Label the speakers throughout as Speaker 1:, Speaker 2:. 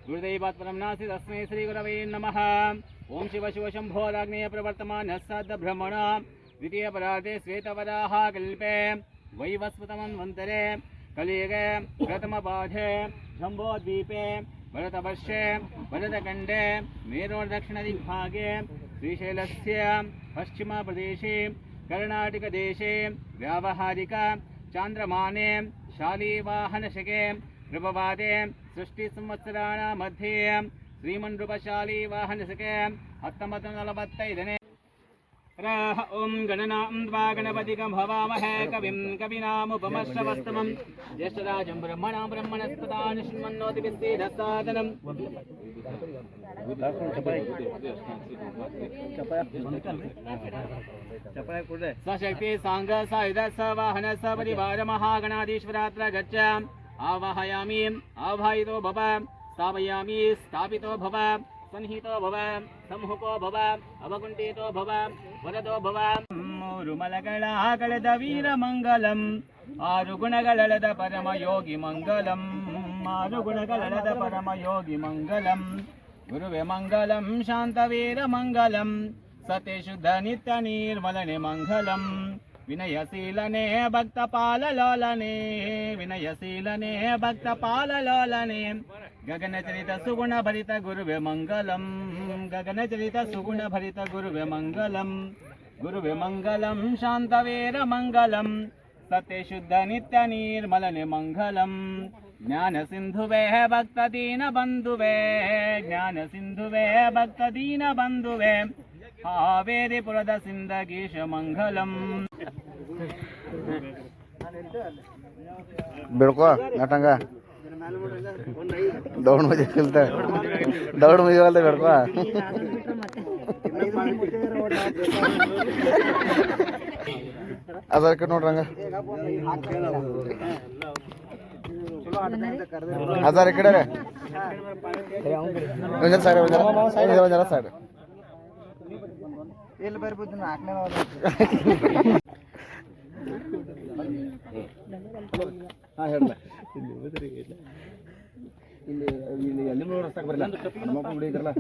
Speaker 1: गुरुदैवात् परं नास्ति तस्मै श्रीगुरवे नमः। ओं शिव शिव शम्भोराग्नेय प्रवर्तमानः सद्ब्रह्मण द्वितीय परार्धे श्वेतवराह कल्पे वैवस्वतमन्वन्तरे कलियुगे प्रथमपाठे जम्बोद्वीपे भरतवर्षे भरतखण्डे मेरोर्दक्षिणदिग्भागे श्रीशैलस्य पश्चिमप्रदेशे कर्णाटकदेशे व्यावहारिक चान्द्रमाने शालीवाहनशके नृपवादे सृष्टिसंवत्सराणां मध्ये श्रीमन्नृपशालीवाहनशके 1945 ओं गणनां द्वा गणपतिगं भवामहे कविं कविनामुपमश्रवस्तमं ज्येष्ठराजं ब्रह्मणां ब्रह्मणस्पदान् शृण्वन्नोतिभिस्सीदसादनं सशक्ति सांग सायुध सवाहन सपरिवार महागणाधीश्वरात्र गच्छ आवाहयामि आवाहितो भव स्थापयामि स्थापितो भव सन्निहितो भव सम्मुखो भव अवकुण्ठितो भव वरदो भव ಮೂರುಮಲಗಳಾಗಳೆದ ವೀರಮಂಗಲಂ ಆರು ಗುಣಗಳಳೆದ ಪರಮಯೋಗಿ ಮಂಗಲಂ ಆರು ಗುಣಗಳಳೆದ ಪರಮಯೋಗಿ ಮಂಗಲಂ ಗುರುವೆ ಮಂಗಲಂ ಶಾಂತವೀರ ಮಂಗಲಂ ಸತ್ಯಶುದ್ಧ ನಿತ್ಯ ನಿರ್ಮಲನೆ ಮಂಗಲಂ ವಿನಯಶೀಲನೆ ಭಕ್ತ ಪಾಲಲೋಲನೆ ವಿನಯಶೀಲನೆ ಭಕ್ತ ಪಾಲಲೋಲನೆ ಗಗನಚರಿತ ಸುಗುಣ ಭರಿತ ಗುರುವೆ ಮಂಗಲಂ ಗಗನಚರಿತ ಸುಗುಣ ಭರಿತ ಗುರುವೆ ಮಂಗಲಂ ಗುರುವೆ ಮಂಗಲಂ ಶಾಂತವೀರ ಮಂಗಲಂ ಸತ್ಯಶುದ್ಧ ನಿತ್ಯ ನಿರ್ಮಲನೆ ಮಂಗಲಂ ಜ್ಞಾನ ಸಿಂಧುವೆ ಭಕ್ತ ದೀನ ಬಂಧುವೆ ಜ್ಞಾನ ಸಿಂಧುವೆ ಭಕ್ತ ದೀನ ಬಂಧುವೆ ಹಾವೇರಿಪುರದ ಸಿಂದಗೀಶ ಮಂಗಲಂ
Speaker 2: बेड़को नाटंगा दौड़ मुझे खेलता दौड़ मुझे वाले बेड़को अदर के नोड्रंगा अदर इकडे रे ಒಂದರ ಸೈಡ್ ಒಂದರ ಸೈಡ್ ಎಲ್ಲಿ ಬರಬಹುದು ನಾಲ್ಕನೇ ಹಾಂ ಹೇಳ ಇಲ್ಲಿ ಇಲ್ಲಿ ಎಲ್ಲಿ ರಸ್ತಾಗ ಬರಲ್ಲ ನಮ್ಮ ಗುಡಿ ಇದ್ರಲ್ಲ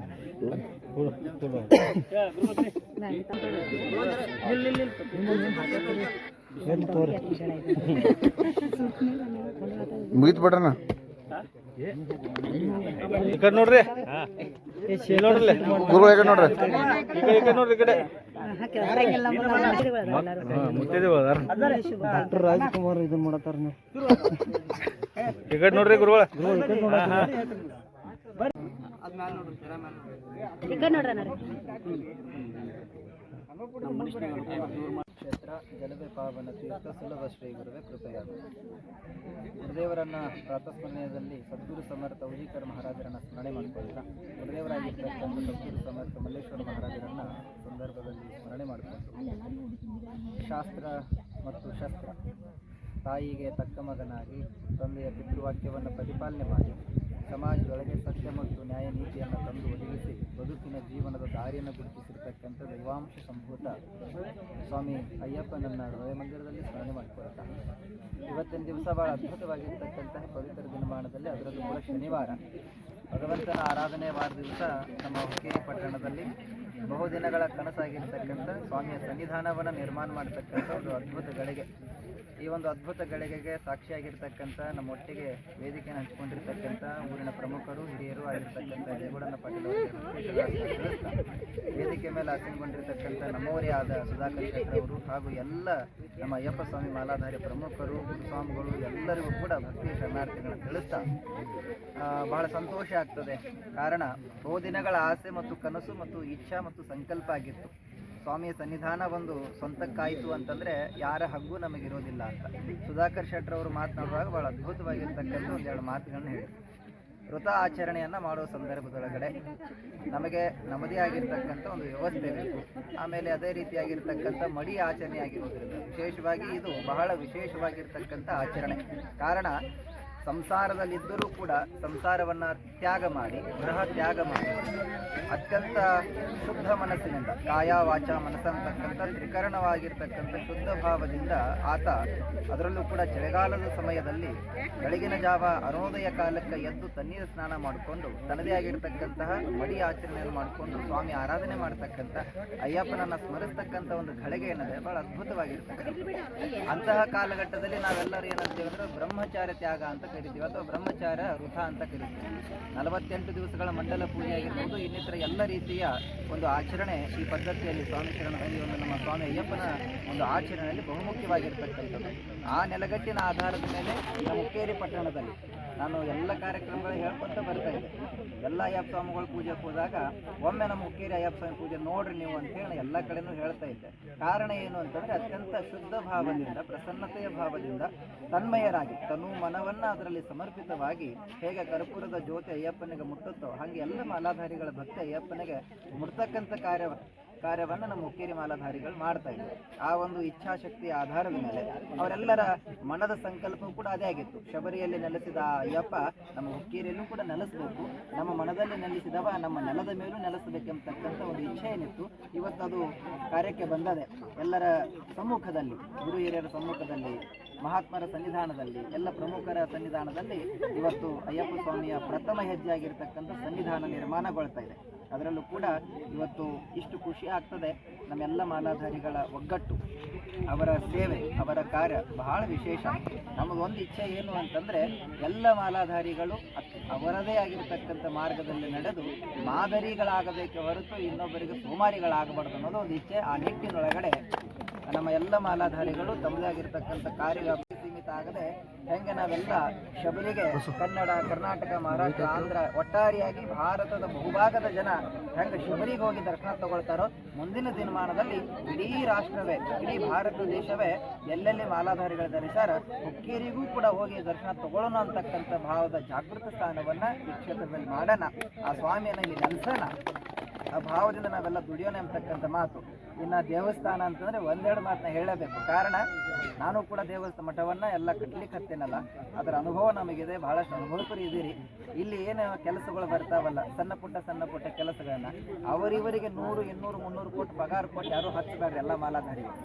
Speaker 2: ಮುಗಿತ್ ಬಿಡ್ರಣ ಈ ಕಡೆ ನೋಡ್ರಿ ನೋಡ್ರಿ ಗುರು ಈ ಕಡೆ ನೋಡ್ರಿ ಈ ಕಡೆ ನೋಡ್ರಿ ಈ ಕಡೆ ಡಾಕ್ಟರ್ ರಾಜ್ಕುಮಾರ್ ಇದನ್ನ ಮಾಡತ್ತಾರ ಈ ಕಡೆ ನೋಡ್ರಿ ಗುರುಗಳ
Speaker 3: ಕ್ಷೇತ್ರ ಜಲದೆ ಪಾವನ ತೀರ್ಥ ಸುಲಭ ಶ್ರೀ ಗುರುವೆ ಕೃಪೆಯಾಗ ಗುರುದೇವರನ್ನ ಪ್ರಾತಸ್ಮರಣೆಯಲ್ಲಿ ಸದ್ಗುರು ಸಮರ್ಥ ಉಜಿಕರ ಮಹಾರಾಜರನ್ನ ಸ್ಮರಣೆ ಮಾಡಿಕೊಳ್ಳಿಲ್ಲ ಗುರುದೇವರಾಗಿರ್ತಕ್ಕಂಥ ಸದ್ಗುರು ಸಮರ್ಥ ಮಲ್ಲೇಶ್ವರ ಮಹಾರಾಜರನ್ನ ಸಂದರ್ಭದಲ್ಲಿ ಸ್ಮರಣೆ ಮಾಡಿಕೊಂಡು ಶಾಸ್ತ್ರ ಮತ್ತು ಶಸ್ತ್ರ ತಾಯಿಗೆ ತಕ್ಕ ಮಗನಾಗಿ ತಂದೆಯ ಪಿತೃವಾಕ್ಯವನ್ನು ಪ್ರತಿಪಾಲನೆ ಮಾಡಿ ಸಮಾಜದೊಳಗೆ ಸತ್ಯ ಮತ್ತು ನ್ಯಾಯ ನೀತಿಯನ್ನು ತಂದು ಒದಗಿಸಿ ಬದುಕಿನ ಜೀವನದ ದಾರಿಯನ್ನು ಗುರುತಿಸಿರ್ತಕ್ಕಂಥ ದೈವಾಂಶ ಸಂಭೂತ ಸ್ವಾಮಿ ಅಯ್ಯಪ್ಪನನ್ನ ಹೃದಯ ಮಂದಿರದಲ್ಲಿ ಸ್ಮರಣೆ ಮಾಡಿಕೊಳ್ತಾರೆ. ಇವತ್ತಿನ ದಿವಸ ಬಹಳ ಅದ್ಭುತವಾಗಿರ್ತಕ್ಕಂತಹ ಪವಿತ್ರ ದಿನಮಾನದಲ್ಲಿ ಅದರಲ್ಲೂ ಕೂಡ ಶನಿವಾರ ಭಗವಂತನ ಆರಾಧನೆ ವಾರ ದಿವಸ ನಮ್ಮ ಹುಕ್ಕೇರಿ ಪಟ್ಟಣದಲ್ಲಿ ಬಹುದಿನಗಳ ಕನಸಾಗಿರ್ತಕ್ಕಂಥ ಸ್ವಾಮಿಯ ಸನ್ನಿಧಾನವನ್ನು ನಿರ್ಮಾಣ ಮಾಡತಕ್ಕಂಥ ಒಂದು ಅದ್ಭುತ ಗಳಿಗೆ. ಈ ಒಂದು ಅದ್ಭುತ ಗಳಿಗೆಗೆ ಸಾಕ್ಷಿಯಾಗಿರ್ತಕ್ಕಂಥ ನಮ್ಮೊಟ್ಟಿಗೆ ವೇದಿಕೆಯನ್ನು ಹಂಚಿಕೊಂಡಿರ್ತಕ್ಕಂಥ ಊರಿನ ಪ್ರಮುಖರು ಹಿರಿಯರು ಆಗಿರ್ತಕ್ಕಂಥ ದೇಗುಡನ ಪಾಟೀಲ್ ವೇದಿಕೆ ಮೇಲೆ ಆಸೀನಗೊಂಡಿರ್ತಕ್ಕಂಥ ನಮ್ಮವರೇ ಆದ ಸುಧಾಕರ್ ಶೆಟ್ಟರ್ ಅವರು ಹಾಗೂ ಎಲ್ಲ ನಮ್ಮ ಅಯ್ಯಪ್ಪ ಸ್ವಾಮಿ ಮಾಲಾಧಾರಿ ಪ್ರಮುಖರು ಸ್ವಾಮಿಗಳು ಎಲ್ಲರಿಗೂ ಕೂಡ ಭಕ್ತಿಯ ಶರಣಾರ್ಥಿಗಳನ್ನು ತಿಳಿಸ್ತಾ ಬಹಳ ಸಂತೋಷ ಆಗ್ತದೆ. ಕಾರಣ ಬಹುದಿನಗಳ ಆಸೆ ಮತ್ತು ಕನಸು ಮತ್ತು ಇಚ್ಛಾ ಮತ್ತು ಸಂಕಲ್ಪ ಆಗಿತ್ತು. ಸ್ವಾಮಿಯ ಸನ್ನಿಧಾನ ಒಂದು ಸ್ವಂತಕ್ಕಾಯಿತು ಅಂತಂದರೆ ಯಾರ ಹಗ್ಗೂ ನಮಗಿರೋದಿಲ್ಲ ಅಂತ ಸುಧಾಕರ್ ಶೆಟ್ಟರವರು ಮಾತನಾಡುವಾಗ ಭಾಳ ಅದ್ಭುತವಾಗಿರ್ತಕ್ಕಂಥ ಒಂದೆರಡು ಮಾತುಗಳನ್ನು ಹೇಳಿ. ವೃತ ಆಚರಣೆಯನ್ನು ಮಾಡೋ ಸಂದರ್ಭದೊಳಗಡೆ ನಮಗೆ ನಮ್ಮದೇ ಆಗಿರ್ತಕ್ಕಂಥ ಒಂದು ವ್ಯವಸ್ಥೆ ಬೇಕು. ಆಮೇಲೆ ಅದೇ ರೀತಿಯಾಗಿರ್ತಕ್ಕಂಥ ಮಡಿ ಆಚರಣೆ ಆಗಿರೋದ್ರಿಂದ ವಿಶೇಷವಾಗಿ ಇದು ಬಹಳ ವಿಶೇಷವಾಗಿರ್ತಕ್ಕಂಥ ಆಚರಣೆ. ಕಾರಣ ಸಂಸಾರದಲ್ಲಿದ್ದರೂ ಕೂಡ ಸಂಸಾರವನ್ನು ತ್ಯಾಗ ಮಾಡಿ ಗೃಹ ತ್ಯಾಗ ಮಾಡಿ ಅತ್ಯಂತ ಶುದ್ಧ ಮನಸ್ಸಿನಿಂದ ಕಾಯ ವಾಚ ಮನಸ್ಸಂತಕ್ಕಂಥ ತ್ರಿಕರಣವಾಗಿರ್ತಕ್ಕಂಥ ಶುದ್ಧ ಭಾವದಿಂದ ಆತ ಅದರಲ್ಲೂ ಕೂಡ ಚಳಿಗಾಲದ ಸಮಯದಲ್ಲಿ ಬೆಳಗಿನ ಜಾವ ಅರುಣೋದಯ ಕಾಲಕ್ಕೆ ಎದ್ದು ತಣ್ಣೀರು ಸ್ನಾನ ಮಾಡಿಕೊಂಡು ತನ್ನದೇ ಆಗಿರ್ತಕ್ಕಂತಹ ಮಡಿ ಆಚರಣೆಯನ್ನು ಮಾಡಿಕೊಂಡು ಸ್ವಾಮಿ ಆರಾಧನೆ ಮಾಡ್ತಕ್ಕಂಥ ಅಯ್ಯಪ್ಪನನ್ನು ಸ್ಮರಿಸ್ತಕ್ಕಂಥ ಒಂದು ಘಳಿಗೆ ಏನಿದೆ ಭಾಳ ಅದ್ಭುತವಾಗಿರ್ತಕ್ಕಂಥ ಅಂತಹ ಕಾಲಘಟ್ಟದಲ್ಲಿ ನಾವೆಲ್ಲರೂ ಏನಂತೀವಿ ಅಂದರೆ ಬ್ರಹ್ಮಚಾರ್ಯ ತ್ಯಾಗ ಅಂತ ಕರಿತೀವಿ ಅಥವಾ ಬ್ರಹ್ಮಚಾರ್ಯ ವೃತ ಅಂತ ಕರಿತೀವಿ. 48 ದಿವಸಗಳ ಮಂಡಲ ಪೂಜೆ ಆಗಿರ್ಬೋದು, ಇನ್ನಿತರ ಎಲ್ಲ ರೀತಿಯ ಒಂದು ಆಚರಣೆ ಈ ಪದ್ಧತಿಯಲ್ಲಿ ಸ್ವಾಮಿ ಶರಣದಲ್ಲಿ ಒಂದು ನಮ್ಮ ಸ್ವಾಮಿ ಅಯ್ಯಪ್ಪನ ಒಂದು ಆಚರಣೆಯಲ್ಲಿ ಬಹುಮುಖ್ಯವಾಗಿರ್ತಕ್ಕಂಥದ್ದು. ಆ ನೆಲಗಟ್ಟಿನ ಆಧಾರದ ಮೇಲೆ ನಮ್ಮ ಹುಕ್ಕೇರಿ ಪಟ್ಟಣದಲ್ಲಿ ನಾನು ಎಲ್ಲ ಕಾರ್ಯಕ್ರಮಗಳು ಹೇಳ್ಕೊತ ಬರ್ತಾ ಇದ್ದೆ. ಎಲ್ಲ ಅಯ್ಯಪ್ಪ ಸ್ವಾಮಿಗಳ ಪೂಜೆಗೆ ಹೋದಾಗ ಒಮ್ಮೆ ನಮ್ಮ ಹುಕ್ಕೇರಿ ಅಯ್ಯಪ್ಪ ಸ್ವಾಮಿ ಪೂಜೆ ನೋಡ್ರಿ ನೀವು ಅಂತೇಳಿ ಎಲ್ಲ ಕಡೆನೂ ಹೇಳ್ತಾ ಇದ್ದೆ. ಕಾರಣ ಏನು ಅಂತಂದರೆ ಅತ್ಯಂತ ಶುದ್ಧ ಭಾವದಿಂದ ಪ್ರಸನ್ನತೆಯ ಭಾವದಿಂದ ತನ್ಮಯರಾಗಿ ತನು ಮನವನ್ನು ಅದರಲ್ಲಿ ಸಮರ್ಪಿತವಾಗಿ ಹೇಗೆ ಕರ್ಪೂರದ ಜ್ಯೋತಿ ಅಯ್ಯಪ್ಪನಿಗೆ ಮುಟ್ಟುತ್ತೋ ಹಾಗೆ ಎಲ್ಲ ಮಾಲಾಧಾರಿಗಳ ಭಕ್ತಿ ಅಯ್ಯಪ್ಪನಿಗೆ ಮುಟ್ತಕ್ಕಂಥ ಕಾರ್ಯವನ್ನು ನಮ್ಮ ಹುಕ್ಕೇರಿ ಮಾಲಾಧಾರಿಗಳು ಮಾಡ್ತಾ ಇದ್ದಾರೆ. ಆ ಒಂದು ಇಚ್ಛಾಶಕ್ತಿಯ ಆಧಾರದ ಮೇಲೆ ಅವರೆಲ್ಲರ ಮನದ ಸಂಕಲ್ಪವೂ ಕೂಡ ಅದೇ ಆಗಿತ್ತು. ಶಬರಿಯಲ್ಲಿ ನೆಲೆಸಿದ ಅಯ್ಯಪ್ಪ ನಮ್ಮ ಹುಕ್ಕೇರಿಯಲ್ಲೂ ಕೂಡ ನೆಲೆಸಬೇಕು, ನಮ್ಮ ಮನದಲ್ಲಿ ನೆಲೆಸಿದವ ನಮ್ಮ ನೆಲದ ಮೇಲೂ ನೆಲೆಸಬೇಕೆಂಬತಕ್ಕಂಥ ಒಂದು ಇಚ್ಛೆ ಏನಿತ್ತು. ಇವತ್ತದು ಕಾರ್ಯಕ್ಕೆ ಬಂದದೆ. ಎಲ್ಲರ ಸಮ್ಮುಖದಲ್ಲಿ, ಗುರು ಹಿರಿಯರ ಸಮ್ಮುಖದಲ್ಲಿ, ಮಹಾತ್ಮರ ಸನ್ನಿಧಾನದಲ್ಲಿ, ಎಲ್ಲ ಪ್ರಮುಖರ ಸನ್ನಿಧಾನದಲ್ಲಿ ಇವತ್ತು ಅಯ್ಯಪ್ಪ ಸ್ವಾಮಿಯ ಪ್ರಥಮ ಹೆಜ್ಜೆಯಾಗಿರ್ತಕ್ಕಂಥ ಸನ್ನಿಧಾನ ನಿರ್ಮಾಣಗೊಳ್ತಾ ಇದೆ. ಅದರಲ್ಲೂ ಕೂಡ ಇವತ್ತು ಇಷ್ಟು ಖುಷಿ ಆಗ್ತದೆ. ನಮ್ಮೆಲ್ಲ ಮಾಲಾಧಾರಿಗಳ ಒಗ್ಗಟ್ಟು, ಅವರ ಸೇವೆ, ಅವರ ಕಾರ್ಯ ಬಹಳ ವಿಶೇಷ. ನಮಗೊಂದು ಇಚ್ಛೆ ಏನು ಅಂತಂದರೆ ಎಲ್ಲ ಮಾಲಾಧಾರಿಗಳು ಅವರದೇ ಆಗಿರ್ತಕ್ಕಂಥ ಮಾರ್ಗದಲ್ಲಿ ನಡೆದು ಮಾದರಿಗಳಾಗಬೇಕೆ ಹೊರತು ಇನ್ನೊಬ್ಬರಿಗೆ ಸೋಮಾರಿಗಳಾಗಬಾರ್ದು ಅನ್ನೋದು ಒಂದು ಇಚ್ಛೆ. ಆ ನಿಟ್ಟಿನೊಳಗಡೆ ನಮ್ಮ ಎಲ್ಲ ಮಾಲಾಧಾರಿಗಳು ತಮ್ಮದೇ ಆಗಿರ್ತಕ್ಕಂಥ ಕಾರ್ಯ ಸೀಮಿತ ಆಗದೆ ಹೆಂಗೆ ನಾವೆಲ್ಲ ಶಬರಿಗೆ ಕನ್ನಡ, ಕರ್ನಾಟಕ, ಮಹಾರಾಷ್ಟ್ರ, ಆಂಧ್ರ ಒಟ್ಟಾರೆಯಾಗಿ ಭಾರತದ ಬಹುಭಾಗದ ಜನ ಹೆಂಗೆ ಶಬರಿಗೆ ಹೋಗಿ ದರ್ಶನ ತಗೊಳ್ತಾರೋ ಮುಂದಿನ ದಿನಮಾನದಲ್ಲಿ ಇಡೀ ರಾಷ್ಟ್ರವೇ, ಇಡೀ ಭಾರತ ದೇಶವೇ ಎಲ್ಲೆಲ್ಲಿ ಮಾಲಾಧಾರಿಗಳ ಧರಿಸಾರ ಹುಕ್ಕೇರಿಗೂ ಕೂಡ ಹೋಗಿ ದರ್ಶನ ತಗೊಳ್ಳೋಣ ಅಂತಕ್ಕಂಥ ಭಾವದ ಜಾಗೃತ ಸ್ಥಾನವನ್ನು ಈ ಕ್ಷೇತ್ರದಲ್ಲಿ ಮಾಡೋಣ. ಆ ಸ್ವಾಮಿಯನ್ನು ಇಲ್ಲಿ ನೆಲೆಸೋಣ. ಆ ಭಾವದಿಂದ ನಾವೆಲ್ಲ ದುಡಿಯೋಣ ಅಂತಕ್ಕಂಥ ಮಾತು. ಇನ್ನು ದೇವಸ್ಥಾನ ಅಂತಂದರೆ ಒಂದೆರಡು ಮಾತನ್ನ ಹೇಳಬೇಕು. ಕಾರಣ ನಾನು ಕೂಡ ದೇವಸ್ಥಾನ ಮಠವನ್ನು ಎಲ್ಲ ಕಟ್ಟಲಿಕ್ಕೆ ಹತ್ತೇನಲ್ಲ, ಅದರ ಅನುಭವ ನಮಗಿದೆ. ಬಹಳಷ್ಟು ಅನುಭವಕರು ಇದ್ದೀರಿ. ಇಲ್ಲಿ ಏನು ಕೆಲಸಗಳು ಬರ್ತಾವಲ್ಲ, ಸಣ್ಣ ಪುಟ್ಟ ಕೆಲಸಗಳನ್ನ ಅವರಿವರಿಗೆ 100, 200, 300 ಕೋಟಿ ಪಗಾರ ಕೊಟ್ಟು ಯಾರೂ ಹಚ್ಚಬೇಡ್ರಿ. ಎಲ್ಲ ಮಾಲಾಧಾರಿಗಳು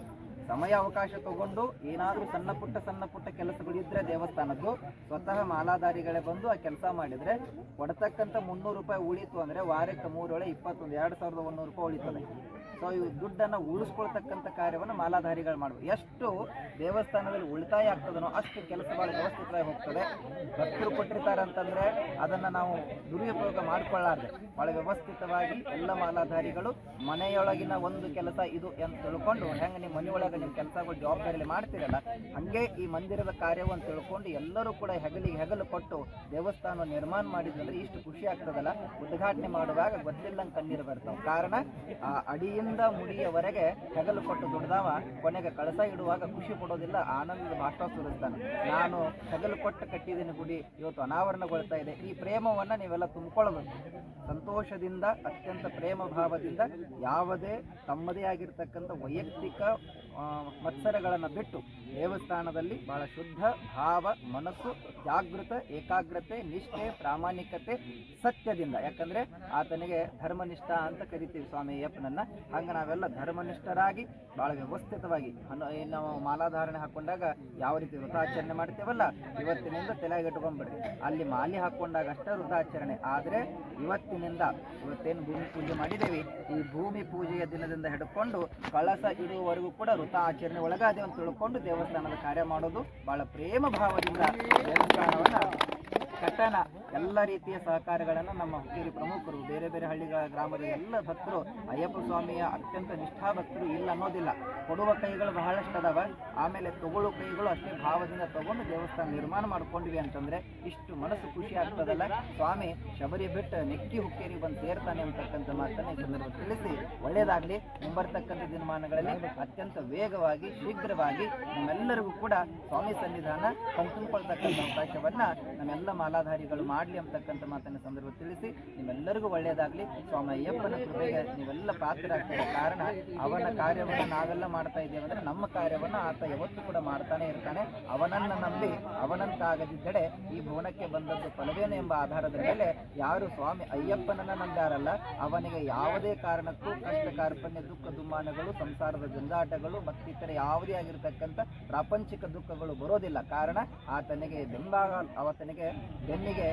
Speaker 3: ಸಮಯ ಅವಕಾಶ ತಗೊಂಡು ಏನಾದರೂ ಸಣ್ಣ ಪುಟ್ಟ ಕೆಲಸಗಳು ಇದ್ದರೆ ದೇವಸ್ಥಾನದ್ದು ಸ್ವತಃ ಮಾಲಾಧಾರಿಗಳೇ ಬಂದು ಆ ಕೆಲಸ ಮಾಡಿದರೆ ಕೊಡ್ತಕ್ಕಂಥ 300 ರೂಪಾಯಿ ಉಳಿತು ಅಂದರೆ ವಾರಕ್ಕೆ 3 ವೇಳೆ 21, 2100 ರೂಪಾಯಿ ಉಳಿತದೆ. ಸೊ ಇವು ದುಡ್ಡನ್ನು ಉಳಿಸ್ಕೊಳ್ತಕ್ಕಂಥ ಕಾರ್ಯವನ್ನು ಮಾಲಾಧಾರಿಗಳು ಮಾಡಬೇಕು. ಎಷ್ಟು ದೇವಸ್ಥಾನದಲ್ಲಿ ಉಳಿತಾಯ ಆಗ್ತದನೋ ಅಷ್ಟು ಕೆಲಸ ಭಾಳ ವ್ಯವಸ್ಥಿತವಾಗಿ ಹೋಗ್ತದೆ. ಭಕ್ತರು ಕೊಟ್ಟಿರ್ತಾರೆ ಅಂತಂದರೆ ಅದನ್ನು ನಾವು ದುರುಪಯೋಗ ಮಾಡಿಕೊಳ್ಳಾರ್ದೆ ಭಾಳ ವ್ಯವಸ್ಥಿತವಾಗಿ ಎಲ್ಲ ಮಾಲಾಧಾರಿಗಳು ಮನೆಯೊಳಗಿನ ಒಂದು ಕೆಲಸ ಇದು ಅಂತ ತಿಳ್ಕೊಂಡು ಹೆಂಗೆ ನಿಮ್ಮ ಮನೆಯೊಳಗೆ ನಿಮ್ಮ ಕೆಲಸಗಳು ಜವಾಬ್ದಾರಿಯಲ್ಲಿ ಮಾಡ್ತೀರಲ್ಲ ಹಾಗೆ ಈ ಮಂದಿರದ ಕಾರ್ಯವು ಅಂತ ತಿಳ್ಕೊಂಡು ಎಲ್ಲರೂ ಕೂಡ ಹೆಗಲಿಗೆ ಹೆಗಲು ಕೊಟ್ಟು ದೇವಸ್ಥಾನ ನಿರ್ಮಾಣ ಮಾಡಿದ್ರೆ ಇಷ್ಟು ಖುಷಿ ಆಗ್ತದಲ್ಲ. ಉದ್ಘಾಟನೆ ಮಾಡುವಾಗ ಗೊತ್ತಿಲ್ಲಂಗೆ ಕಣ್ಣೀರು ಬರ್ತಾವೆ. ಕಾರಣ ಆ ಅಡಿಯಿಂದ ಮುಡಿಯವರೆಗೆ ಹೆಗಲು ಕೊಟ್ಟು ದುಡ್ದಾವ ಕೊನೆಗೆ ಕಳಸ ಇಡುವಾಗ ಖುಷಿ ಪಡೋದಿಲ್ಲ, ಆನಂದದ ಭಾಷಾ ಸುರಿಸ್ತಾನೆ. ನಾನು ಹೆಗಲು ಕೊಟ್ಟು ಕಟ್ಟಿದ್ದೀನಿ ಗುಡಿ, ಇವತ್ತು ಅನಾವರಣಗೊಳ್ತಾ ಇದೆ. ಈ ಪ್ರೇಮವನ್ನು ನೀವೆಲ್ಲ ತುಂಬಿಕೊಳ್ಳಬೇಕು. ಸಂತೋಷದಿಂದ, ಅತ್ಯಂತ ಪ್ರೇಮ ಭಾವದಿಂದ, ಯಾವುದೇ ತಮ್ಮದೇ ಆಗಿರ್ತಕ್ಕಂಥ ವೈಯಕ್ತಿಕ ಮತ್ಸರಗಳನ್ನು ಬಿಟ್ಟು ದೇವಸ್ಥಾನದಲ್ಲಿ ಬಹಳ ಶುದ್ಧ ಭಾವ, ಮನಸ್ಸು, ಜಾಗೃತ, ಏಕಾಗ್ರತೆ, ನಿಷ್ಠೆ, ಪ್ರಾಮಾಣಿಕತೆ, ಸತ್ಯದಿಂದ. ಯಾಕಂದರೆ ಆತನಿಗೆ ಧರ್ಮನಿಷ್ಠ ಅಂತ ಕರಿತೀವಿ ಸ್ವಾಮಿ ಅಯ್ಯಪ್ಪನನ್ನು. ಹಂಗೆ ನಾವೆಲ್ಲ ಧರ್ಮನಿಷ್ಠರಾಗಿ ಭಾಳ ವ್ಯವಸ್ಥಿತವಾಗಿ ನಾವು ಮಾಲಾಧಾರಣೆ ಹಾಕ್ಕೊಂಡಾಗ ಯಾವ ರೀತಿ ವೃತಾಚರಣೆ ಮಾಡ್ತೇವಲ್ಲ ಇವತ್ತಿನಿಂದ ತಲೆಗಿಟ್ಕೊಂಡ್ಬಿಡ್ರಿ. ಅಲ್ಲಿ ಮಾಲೆ ಹಾಕ್ಕೊಂಡಾಗ ಅಷ್ಟೇ ವೃತಾಚರಣೆ. ಆದರೆ ಇವತ್ತೇನು ಭೂಮಿ ಪೂಜೆ ಮಾಡಿದ್ದೇವೆ, ಈ ಭೂಮಿ ಪೂಜೆಯ ದಿನದಿಂದ ಹಿಡ್ಕೊಂಡು ಕಳಸ ಇಡುವವರೆಗೂ ಕೂಡ ವೃತ ಆಚರಣೆ ಒಳಗೆ ಅದೇ ಅಂತ ತಿಳ್ಕೊಂಡು ದೇವಸ್ಥಾನದ ಕಾರ್ಯ ಮಾಡೋದು ಭಾಳ ಪ್ರೇಮ ಭಾವದಿಂದ ದೇವಸ್ಥಾನವನ್ನು ಕಟ್ಟಣ ಎಲ್ಲ ರೀತಿಯ ಸಹಕಾರಗಳನ್ನು ನಮ್ಮ ಹುಕ್ಕೇರಿ ಪ್ರಮುಖರು, ಬೇರೆ ಬೇರೆ ಹಳ್ಳಿಗಳ ಗ್ರಾಮದ ಎಲ್ಲ ಭಕ್ತರು, ಅಯ್ಯಪ್ಪ ಸ್ವಾಮಿಯ ಅತ್ಯಂತ ನಿಷ್ಠಾ ಭಕ್ತರು ಇಲ್ಲ ಅನ್ನೋದಿಲ್ಲ. ಕೊಡುವ ಕೈಗಳು ಬಹಳಷ್ಟು ಅದಾವ, ಆಮೇಲೆ ತಗೊಳ್ಳೋ ಕೈಗಳು ಅಷ್ಟೇ ಭಾವದಿಂದ ತಗೊಂಡು ದೇವಸ್ಥಾನ ನಿರ್ಮಾಣ ಮಾಡ್ಕೊಂಡ್ವಿ ಅಂತಂದ್ರೆ ಇಷ್ಟು ಮನಸ್ಸು ಖುಷಿ ಆಗ್ತದಲ್ಲ. ಸ್ವಾಮಿ ಶಬರಿ ಬಿಟ್ಟು ನೆಕ್ಕಿ ಹುಕ್ಕೇರಿ ಬಂದು ಸೇರ್ತಾನೆ ಅಂತಕ್ಕಂಥ ಮಾತನ್ನ ಈ ಸಂದರ್ಭ ತಿಳಿಸಿ ಒಳ್ಳೆಯದಾಗಲಿ. ಮುಂಬರ್ತಕ್ಕಂಥ ದಿನಮಾನಗಳಲ್ಲಿ ಅತ್ಯಂತ ವೇಗವಾಗಿ ಶೀಘ್ರವಾಗಿ ನಮ್ಮೆಲ್ಲರಿಗೂ ಕೂಡ ಸ್ವಾಮಿ ಸನ್ನಿಧಾನ ಕಣ್ತುಂಬಿಕೊಳ್ತಕ್ಕಂಥ ಅವಕಾಶವನ್ನ ನಮ್ಮೆಲ್ಲ ಮಾಲಾಧಾರಿಗಳು ಮಾಡಲಿ ಅಂತಕ್ಕಂಥ ಮಾತನ್ನ ಸಂದರ್ಭ ತಿಳಿಸಿ ನಿಮ್ಮೆಲ್ಲರಿಗೂ ಒಳ್ಳೆಯದಾಗಲಿ. ಸ್ವಾಮಿ ಅಯ್ಯಪ್ಪನ ಕೃಪೆಗೆ ನೀವೆಲ್ಲ ಪಾತ್ರರಾಗ್ತದೆ. ಕಾರಣ ಅವನ ಕಾರ್ಯವನ್ನು ನಾವೆಲ್ಲ ಮಾಡ್ತಾ ಇದ್ದೇವೆ ಅಂದ್ರೆ ನಮ್ಮ ಕಾರ್ಯವನ್ನು ಆತ ಯಾವತ್ತೂ ಕೂಡ ಮಾಡ್ತಾನೆ ಇರ್ತಾನೆ. ಅವನನ್ನು ನಂಬಿ ಅವನಂತಾಗದಿದ್ದರೆ ಈ ಭುವನಕ್ಕೆ ಬಂದದ್ದು ಫಲವೇನು ಎಂಬ ಆಧಾರದ ಮೇಲೆ ಯಾರು ಸ್ವಾಮಿ ಅಯ್ಯಪ್ಪನನ್ನ ನಂಬಾರಲ್ಲ ಅವನಿಗೆ ಯಾವುದೇ ಕಾರಣಕ್ಕೂ ಕಷ್ಟ ಕಾರ್ಪಣ್ಯ ದುಃಖ ದುಮ್ಮಾನಗಳು, ಸಂಸಾರದ ಜಂಜಾಟಗಳು ಮತ್ತಿತರ ಯಾವುದೇ ಆಗಿರತಕ್ಕಂಥ ಪ್ರಾಪಂಚಿಕ ದುಃಖಗಳು ಬರೋದಿಲ್ಲ. ಕಾರಣ ಆತನಿಗೆ ಆತನಿಗೆ ಬೆನ್ನಿಗೆ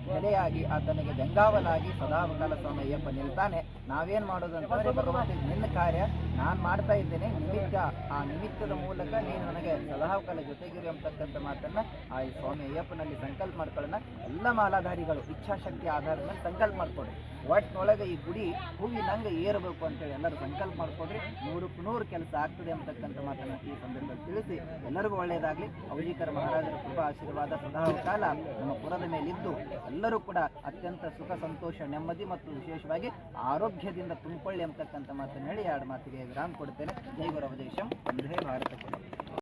Speaker 3: ನೆಲೆಯಾಗಿ ಆತನಿಗೆ ಬೆಂಗಾವಲಾಗಿ ಸದಾಕಾಲ ಸ್ವಾಮಿ ಅಯ್ಯಪ್ಪ ನಿಲ್ತಾನೆ. ನಾವೇನ್ ಮಾಡೋದು ಅಂತಂದ್ರೆ ಭಗವಂತ ನಿನ್ನ ಕಾರ್ಯ ನಾನು ಮಾಡ್ತಾ ಇದ್ದೇನೆ, ನಿಮಿತ್ತ ಆ ನಿಮಿತ್ತದ ಮೂಲಕ ನೀನು ನನಗೆ ಸದಾಕಾಲ ಜೊತೆಗಿರಿ ಅಂತಕ್ಕಂಥ ಮಾತನ್ನ ಆ ಸ್ವಾಮಿ ಅಯ್ಯಪ್ಪನಲ್ಲಿ ಸಂಕಲ್ಪ ಮಾಡ್ಕೊಳ್ಳೋಣ. ಎಲ್ಲ ಮಾಲಾಧಾರಿಗಳು ಇಚ್ಛಾಶಕ್ತಿ ಆಧಾರದ ಮೇಲೆ ಸಂಕಲ್ಪ ಮಾಡ್ಕೊಡ್ರಿ. ಒಟ್ಟಿನೊಳಗೆ ಈ ಗುಡಿ ಹೂವಿನಂಗೆ ಏರಬೇಕು ಅಂತೇಳಿ ಎಲ್ಲರೂ ಸಂಕಲ್ಪ ಮಾಡ್ಕೊಡ್ರಿ. 100 ಕೆಲಸ ಆಗ್ತದೆ ಅಂತಕ್ಕಂಥ ಮಾತನ್ನ ಈ ಸಂದರ್ಭದಲ್ಲಿ ತಿಳಿಸಿ ಎಲ್ಲರಿಗೂ ಒಳ್ಳೆಯದಾಗಲಿ. ಔಜಿಕರ ಮಹಾರಾಜರ ಕೃಪಾ ಆಶೀರ್ವಾದ ಸದಾಕಾಲ ನಮ್ಮ ಪುರದ ಮೇಲಿದ್ದು ಎಲ್ಲರೂ ಕೂಡ ಅತ್ಯಂತ ಸುಖ ಸಂತೋಷ ನೆಮ್ಮದಿ ಮತ್ತು ವಿಶೇಷವಾಗಿ ಆರೋಗ್ಯದಿಂದ ತುಂಬಿಕೊಳ್ಳಿ ಅಂತಕ್ಕಂಥ ಮಾತನ್ನು ಹೇಳಿ 2 ಮಾತಿಗೆ ವಿರಾಮ ಕೊಡ್ತೇನೆ. ಜೈ ಗುರು ಅವಧೇಶಂ, ವಂದೇ ಭಾರತ.